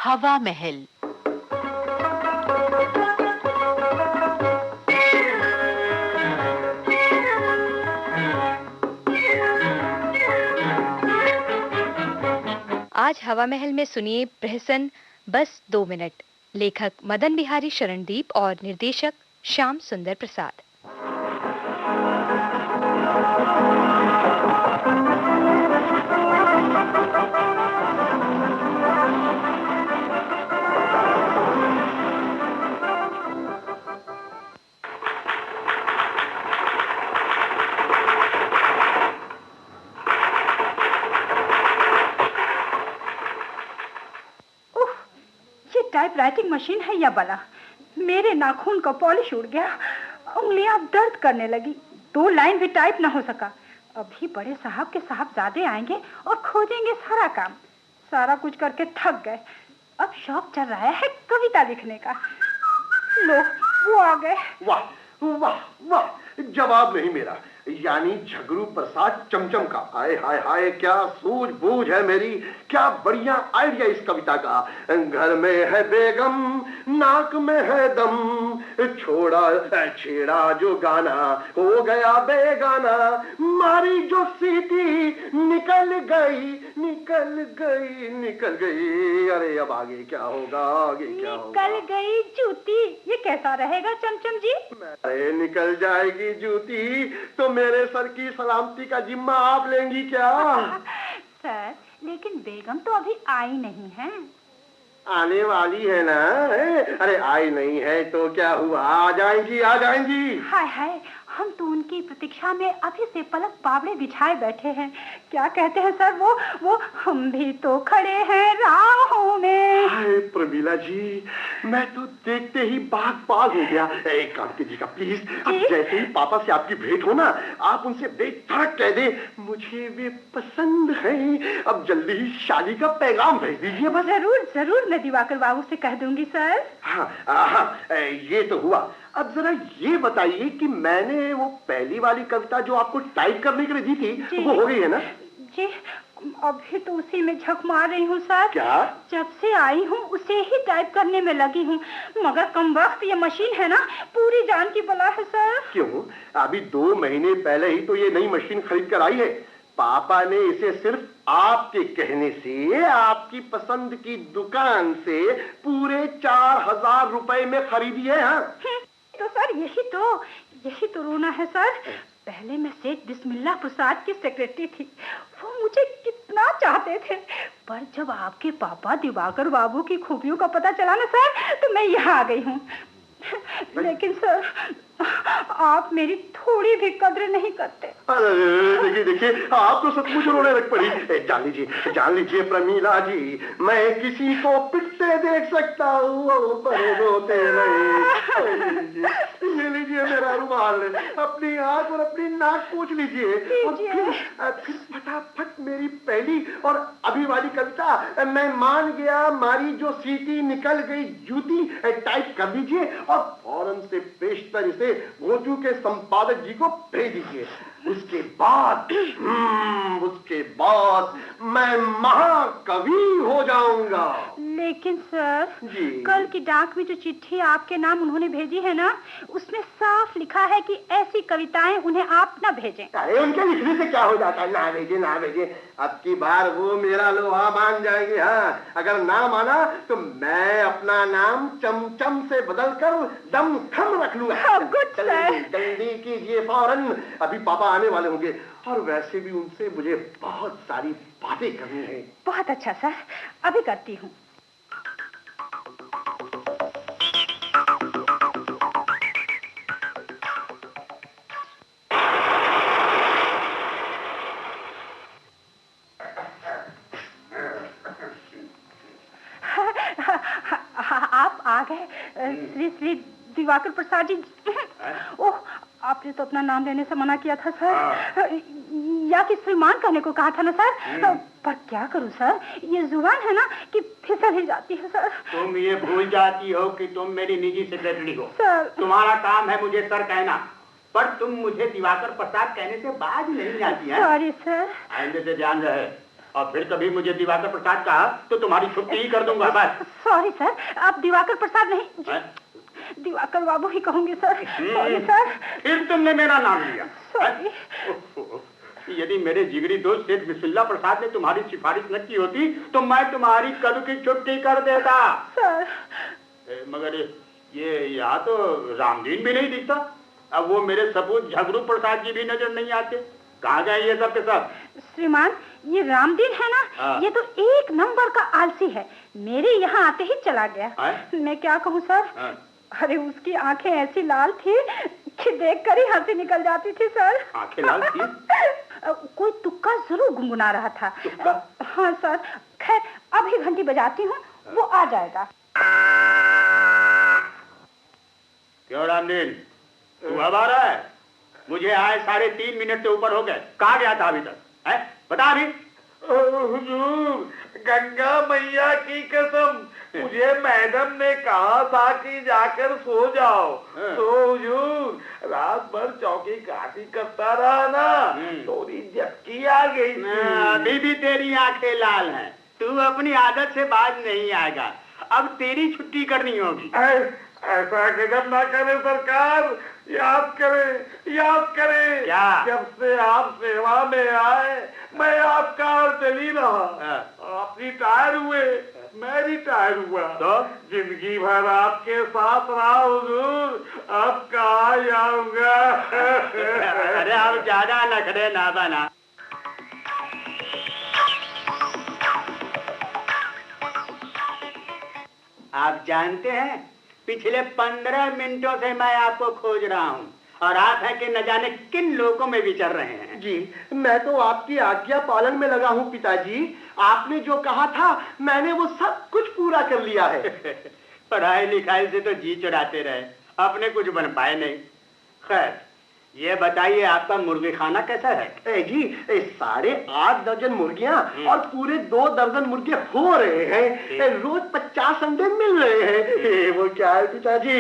हवा महल। आज हवा महल में सुनिए प्रहसन बस 2 मिनट। लेखक मदन बिहारी शरणदीप और निर्देशक श्याम सुंदर प्रसाद। टाइपराइटिंग मशीन है या बला? मेरे नाखून का पॉलिश उड़ गया, उंगलियां दर्द करने लगी, 2 लाइन भी टाइप ना हो सका। अभी बड़े साहब के साहबजादे आएंगे और खोजेंगे सारा काम। सारा कुछ करके थक गए, अब शौक चल रहा है कविता लिखने का। लो, वो आ गए। वाह वाह वाह, जवाब नहीं मेरा, यानी झगरू प्रसाद चमचम का। हाय हाय हाय, क्या सूझबूझ है मेरी, क्या बढ़िया आइडिया इस कविता का। घर में है बेगम, नाक में है दम, छोड़ा छेड़ा जो गाना हो गया बेगाना, मारी जो सीटी निकल गई निकल गई निकल गई। अरे अब आगे क्या होगा, आगे क्या होगा? निकल गई जूती, ये कैसा रहेगा चमचम जी? अरे निकल जाएगी जूती तो मेरे सर की सलामती का जिम्मा आप लेंगी क्या? सर, लेकिन बेगम तो अभी आई नहीं है। आने वाली है ना? अरे आई नहीं है तो क्या हुआ, आ जाएंगी आ जाएंगी। हाय हाय, हम तो उनकी प्रतीक्षा में अभी से पलक बावड़े बिछाए बैठे हैं। क्या कहते हैं सर वो हम भी तो खड़े हैं राहों में। हाय प्रमीला जी, मैं तो देखते ही बाग हो गया। एक काम कीजिएगा प्लीज, अब जैसे ही पापा से आपकी भेंट हो ना, आप उनसे बेधड़क कह दे मुझे वे पसंद है। अब जल्दी ही शादी का पैगाम भेज दीजिए बस। जरूर जरूर, मैं दिवाकर बाबू से कह दूंगी सर। हाँ, ये तो हुआ। अब जरा ये बताइए कि मैंने वो पहली वाली कविता जो आपको टाइप करने के लिए दी थी, वो हो गई है ना? जी, अभी तो उसी में झक मार रही हूँ सर। क्या? जब से आई हूँ उसे ही टाइप करने में लगी हूँ, मगर कमबख्त ये मशीन है ना, पूरी जान की बला है सर। क्यों? अभी 2 महीने पहले ही तो ये नई मशीन खरीद कर आई है। पापा ने इसे सिर्फ आपके कहने से, आपकी पसंद की दुकान से पूरे 4000 रुपए में खरीदी है। हाँ तो सर यही तो रोना है सर। पहले मैं सेठ बिस्मिल्लाह प्रसाद की सेक्रेटरी थी, वो मुझे कितना चाहते थे, पर जब आपके पापा दिवाकर बाबू की खूबियों का पता चला ना सर, तो मैं यहाँ आ गई हूँ। लेकिन सर, आप मेरी थोड़ी भी कद्र नहीं करते। अरे देखिए, आप तो सचमुच रोने लग पड़ी। जान लीजिए प्रमीला जी, मैं किसी को पिटते देख सकता हूँ पर रोते नहीं। ये लीजिए मेरा रुमाल, अपनी आंख और अपनी नाक पोंछ लीजिए और फिर फटाफट मेरी पहली और अभी वाली कविता मैं मान गया मारी जो सीटी निकल गई जूती टाइप कर दीजिए और फौरन से पेशतर इसे भोजू के संपादक जी को भेज दीजिए। उसके बाद मैं महाकवि हो जाऊंगा। लेकिन सर जी, कल की डाक में जो चिट्ठी आपके नाम उन्होंने भेजी है ना, उसमें साफ लिखा है कि ऐसी कविताएं उन्हें आप न भेजें। अरे उनके लिखने से क्या हो जाता है, ना भेजे। अब की बार वो मेरा लोहा मान जाएंगे। हाँ, अगर ना माना तो मैं अपना नाम चमचम से बदलकर दमखम रख लूंगा। जल्दी कीजिए फौरन, अभी पापा आने वाले होंगे और वैसे भी उनसे मुझे बहुत सारी बातें करनी है। बहुत अच्छा सर, अभी करती हूँ। आप आ गए श्री दिवाकर प्रसाद जी। ओह, आपने तो अपना नाम लेने से मना किया था सर, या कि श्रीमान कहने को कहा था ना सर। पर क्या करूं सर, ये जुबान है ना कि फिसल ही जाती है सर। तुम ये भूल जाती हो कि तुम मेरी निजी सेक्रेटरी हो सर। तुम्हारा काम है मुझे सर कहना, पर तुम मुझे दिवाकर प्रसाद कहने से बाज नहीं आती है। Sorry sir. आइंदे से ध्यान रहे। और फिर कभी मुझे दिवाकर प्रसाद कहा तो तुम्हारी छुट्टी ही कर दूंगा बस। सॉरी सर, आप दिवाकर प्रसाद नहीं, दिवाकर बाबू ही कहूंगी सर। Sorry sir. फिर तुमने मेरा नाम लिया। सॉरी। यदि मेरे जिगरी दोस्त शेख बिस्मिल्लाह प्रसाद ने तुम्हारी सिफारिश न की होती तो मैं तुम्हारी कल की छुट्टी कर देता सर। मगर ये यहाँ तो रामदीन भी नहीं दिखता। अब वो मेरे सपूत झगरू प्रसाद जी भी नजर नहीं आते। कहाँ गए ये सब के सब? श्रीमान, ये रामदीन है ना, ये तो एक नंबर का आलसी है। मेरे यहाँ आते ही चला गया। मैं क्या कहूँ सर। अरे उसकी आंखें ऐसी लाल थी कि देखकर ही हंसी निकल जाती थी सर। आंखें लाल थी? कोई तुक्का जरूर गुनगुना रहा था। हाँ सर, खैर अभी घंटी बजाती हूँ, वो आ जाएगा। क्यों रामदीन, तू अब आ रहा है? मुझे आए 3.5 मिनट से ऊपर हो गए। कहाँ गया था अभी तक? है बता अभी। हुजूर, गंगा मैया की कसम, मुझे मैडम ने कहा था कि जाकर सो जाओ। तो हुजूर रात भर चौकी काटी करता रहा ना, थोड़ी झपकी आ गई। अभी भी तेरी आंखें लाल हैं। तू अपनी आदत से बाज नहीं आएगा। अब तेरी छुट्टी करनी होगी। ऐसा गजब ना करे सरकार, याद करे क्या? जब से आप सेवा में आए मैं आपका चली रहा। आप रिटायर हुए, मैं रिटायर हुआ, तो जिंदगी भर आपके साथ रहा हुजूर, अब कहाँ जाऊंगा। अरे अब ज्यादा नखरे ना बना। आप जानते हैं पिछले 15 मिनटों से मैं आपको खोज रहा हूँ और आप हैं कि न जाने किन लोगों में विचर रहे हैं। जी, मैं तो आपकी आज्ञा पालन में लगा हूँ पिताजी। आपने जो कहा था मैंने वो सब कुछ पूरा कर लिया है। पढ़ाई लिखाई से तो जी चढ़ाते रहे, अपने कुछ बन पाए नहीं। खैर ये बताइए आपका मुर्गी खाना कैसा है? जी 8.5 दर्जन मुर्गियां और पूरे 2 दर्जन मुर्गे हो रहे हैं। रोज 50 अंडे मिल रहे हैं। वो क्या है पिताजी,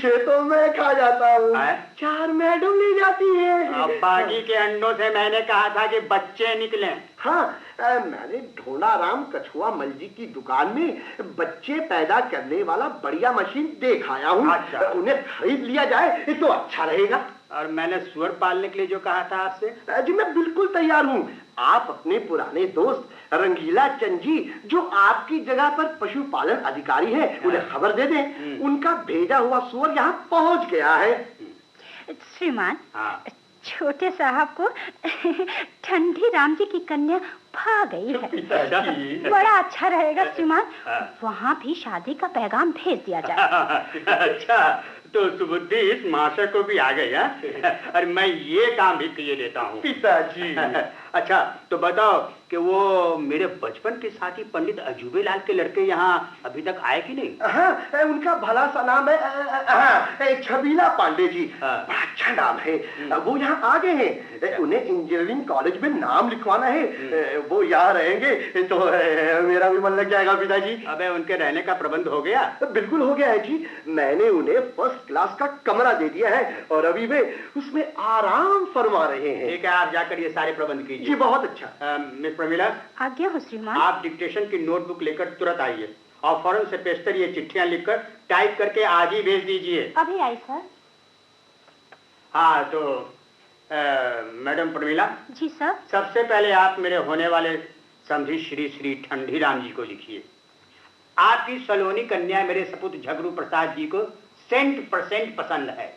6 तो मैं खा जाता हूँ, 4 मैडम ले जाती है। बाकी के अंडों से मैंने कहा था कि बच्चे निकले। हाँ, मैंने ढोलाराम कछुआ मलजी की दुकान में बच्चे पैदा करने वाला बढ़िया मशीन देख आया हूँ। अच्छा। उन्हें खरीद लिया जाए तो अच्छा रहेगा। और मैंने सुअर पालने के लिए जो कहा था आपसे? जी मैं बिल्कुल तैयार हूँ। आप अपने पुराने दोस्त रंगीला चंद जी जो आपकी जगह पर पशुपालन अधिकारी हैं, उन्हें खबर दे दें। उनका भेजा हुआ सुअर यहाँ पहुँच गया है। श्रीमान, छोटे साहब को ठंडी राम जी की कन्या भा गई है। बड़ा अच्छा रहेगा श्रीमान, वहाँ भी शादी का पैगाम भेज दिया जाए। अच्छा, तो सुबुद्धि इस मास्टर को भी आ गई है। और मैं ये काम भी किए देता हूँ पिताजी। अच्छा तो बताओ कि वो मेरे बचपन के साथी पंडित अजूबे लाल के लड़के यहाँ अभी तक आए कि नहीं? हाँ, उनका भला सा नाम है छबीला पांडे जी। अच्छा नाम है। वो यहाँ आ गए हैं। उन्हें इंजीनियरिंग कॉलेज में नाम लिखवाना है। वो यहाँ रहेंगे तो मेरा भी मन लग जाएगा पिताजी। अबे उनके रहने का प्रबंध हो गया? बिल्कुल हो गया है जी। मैंने उन्हें फर्स्ट क्लास का कमरा दे दिया है और अभी वे उसमें आराम फरमा रहे हैं। ठीक है, आप जाकर ये सारे प्रबंध कीजिए। जी बहुत अच्छा। मिस प्रमिला, आज्ञा हो श्रीमान। आप डिक्टेशन की नोटबुक लेकर तुरंत आइए और फौरन से पेशतर ये चिट्ठियां लिखकर टाइप करके आज ही भेज दीजिए। अभी आई सर। हाँ तो मैडम प्रमिला। जी सर। सबसे पहले आप मेरे होने वाले समझी श्री श्री ठंडीराम जी को लिखिए। आपकी सलोनी कन्या मेरे सपूत झगरू प्रसाद जी को 100% पसंद है।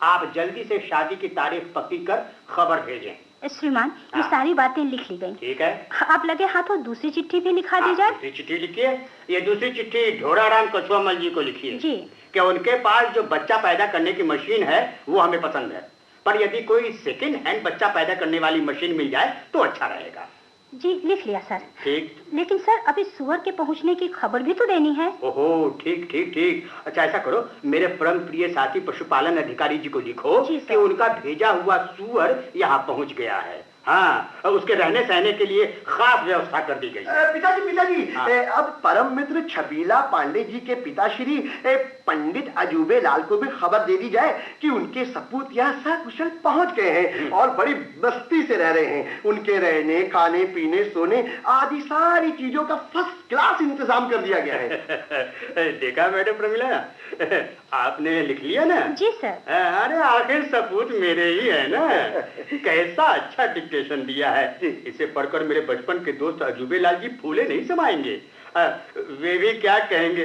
आप जल्दी से शादी की तारीख पक्की कर खबर भेजें। श्रीमान, ये सारी बातें लिख ली गई। ठीक है। आप लगे हाथों दूसरी चिट्ठी भी लिखा दी जाए। दूसरी चिट्ठी लिखिए। ये दूसरी चिट्ठी ढोराराम कछुआ मल जी को लिखिए जी कि उनके पास जो बच्चा पैदा करने की मशीन है वो हमें पसंद है, पर यदि कोई सेकेंड हैंड बच्चा पैदा करने वाली मशीन मिल जाए तो अच्छा रहेगा। जी लिख लिया सर। ठीक। लेकिन सर अभी सुअर के पहुंचने की खबर भी तो देनी है। ओहो ठीक ठीक ठीक। अच्छा ऐसा करो, मेरे परम प्रिय साथी पशुपालन अधिकारी जी को लिखो कि उनका भेजा हुआ सुअर यहाँ पहुंच गया है। हाँ, उसके रहने सहने के लिए खास व्यवस्था कर दी गई। पिताजी हाँ। अब परम मित्र छबीला पांडे जी के पिताश्री पंडित अजूबे लाल को भी खबर दे दी जाए कि उनके सपूत यहाँ सकुशल पहुंच गए हैं और बड़ी मस्ती से रह रहे हैं। उनके रहने, खाने, पीने, सोने आदि सारी चीजों का फर्स्ट क्लास इंतजाम कर दिया गया है। देखा मैडम प्रमिला, आपने लिख लिया ना? जी सर। अरे आखिर सपूत मेरे ही है ना। कैसा अच्छा डिक्टेशन दिया है। इसे पढ़कर मेरे बचपन के दोस्त अजूबे लाल जी फूले नहीं समाएंगे। वे भी क्या कहेंगे?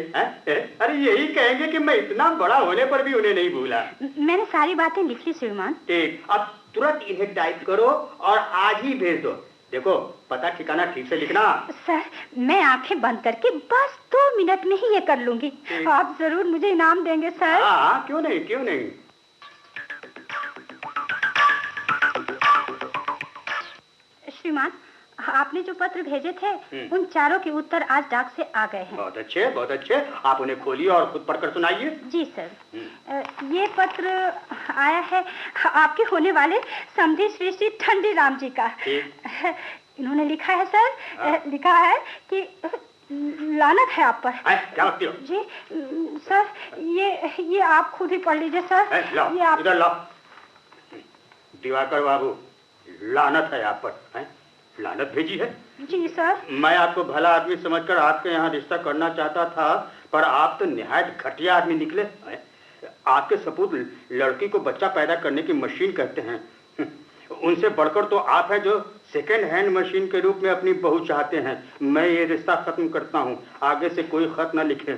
अरे यही कहेंगे कि मैं इतना बड़ा होने पर भी उन्हें नहीं भूला। मैंने सारी बातें लिख ली श्रीमान। ठीक, अब तुरंत इन्हें टाइप करो और आज ही भेज दो। देखो, पता ठिकाना ठीक से लिखना। सर, मैं आंखें बंद करके बस 2 मिनट में ही ये कर लूंगी। आप जरूर मुझे इनाम देंगे सर। हाँ, क्यों नहीं, क्यों नहीं। श्रीमान, आपने जो पत्र भेजे थे उन चारों के उत्तर आज डाक से आ गए हैं। बहुत अच्छे, बहुत अच्छे। आप उन्हें खोलिए और खुद पढ़कर सुनाइए। जी सर। ये पत्र आया है आपके होने वाले समधी श्री श्री ठंडीराम जी का। इन्होंने लिखा है सर, लिखा है कि लानत है आप पर। क्या लगती हो? जी सर, ये आप खुद ही पढ़ लीजिए सर। लाओ, ये आप इधर लाओ। दिवाकर बाबू, लानत है आप पर। लानत भेजी है? जी सर। मैं आपको भला आदमी समझकर आपके यहाँ रिश्ता करना चाहता था, पर आप तो निहायत घटिया आदमी निकले। आपके सपूत लड़की को बच्चा पैदा करने की मशीन कहते हैं। उनसे बढ़कर तो आप हैं जो सेकेंड हैंड मशीन के रूप में अपनी बहू चाहते हैं। मैं ये रिश्ता खत्म करता हूँ, आगे से कोई खत न लिखे।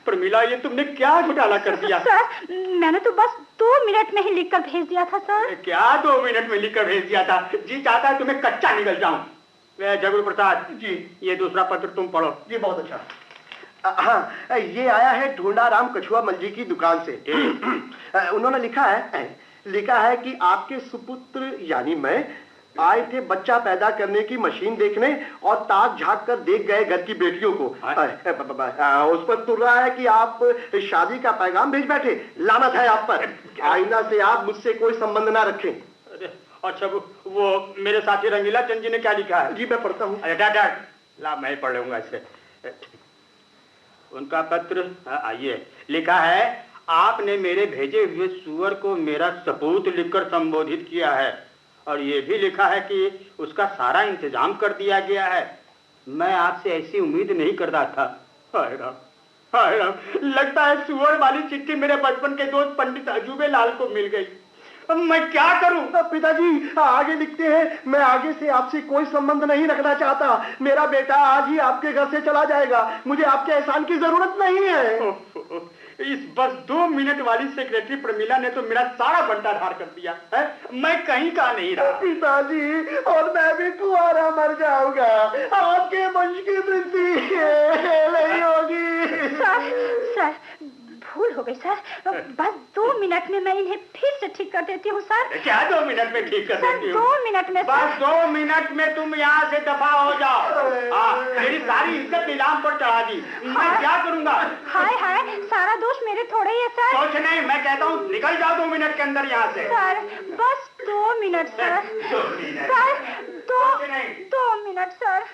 प्रमिला, ये तुमने क्या घोटाला कर दिया? सर, मैंने तो बस 2 मिनट में ही लिखकर भेज दिया था सर। क्या 2 मिनट में लिखकर भेज दिया था? जी चाहता है तुम्हें कच्चा निकल जाऊं। जगरू प्रसाद जी, ये दूसरा पत्र तुम पढ़ो। जी बहुत अच्छा। हाँ, ये आया है ढूंढाराम कछुआ मल जी की दुकान से। उन्होंने लिखा है कि आपके सुपुत्र यानी मैं आए थे बच्चा पैदा करने की मशीन देखने और ताक झांक कर देख गए घर की बेटियों को। उस पर तुर रहा है कि आप शादी का पैगाम भेज बैठे। लानत है आप पर। आइंदा से आप मुझसे कोई संबंध ना रखें। अच्छा, वो मेरे साथी रंगीला चंद जी ने क्या लिखा है? जी मैं पढ़ता हूँ। ला, मैं पढ़ लूंगा इसे। उनका पत्र आइए। लिखा है, आपने मेरे भेजे हुए सुअर को मेरा सपूत लिखकर संबोधित किया है और ये भी लिखा है कि उसका सारा इंतजाम कर दिया गया है। मैं आपसे ऐसी उम्मीद नहीं करता था। हाय राम, हाय राम, लगता है सुअर वाली चिट्ठी मेरे बचपन के दोस्त पंडित अजूबे लाल को मिल गई। अब मैं क्या करूं? पिताजी आगे लिखते हैं, मैं आगे से आपसे कोई संबंध नहीं रखना चाहता। मेरा बेटा आज ही आपके घर से चला जाएगा। मुझे आपके एहसान की जरूरत नहीं है। इस बस 2 मिनट वाली सेक्रेटरी प्रमिला ने तो मेरा सारा बंटाधार कर दिया है। मैं कहीं का नहीं रहा। पिताजी, और मैं भी कुआरा मर जाऊंगा। आपके वंश की वृद्धि नहीं होगी। सर, भूल हो गई सर। बस 2 मिनट में मैं इन्हें फिर से ठीक कर देती हूँ सर। क्या 2 मिनट में ठीक कर देती हूँ? 2 मिनट में बस 2 मिनट में तुम यहाँ से दफा हो जाओ। मेरी सारी इज्जत नीलाम पर चढ़ा दी। मैं क्या करूँगा? हाय हाय, सारा दोष मेरे थोड़े ही है सर। सोच नहीं, मैं कहता हूँ निकल जाओ 2 मिनट के अंदर यहाँ से। सर, बस 2 minute sir. Sir, 2 minute sir.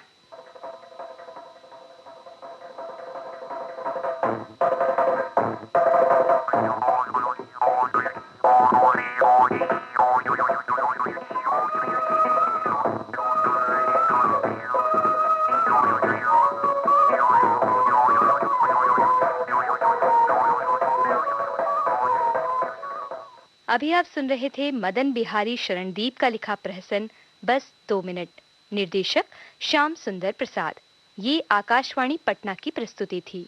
अभी आप सुन रहे थे मदन बिहारी शरणदीप का लिखा प्रहसन बस 2 मिनट। निर्देशक श्याम सुंदर प्रसाद। ये आकाशवाणी पटना की प्रस्तुति थी।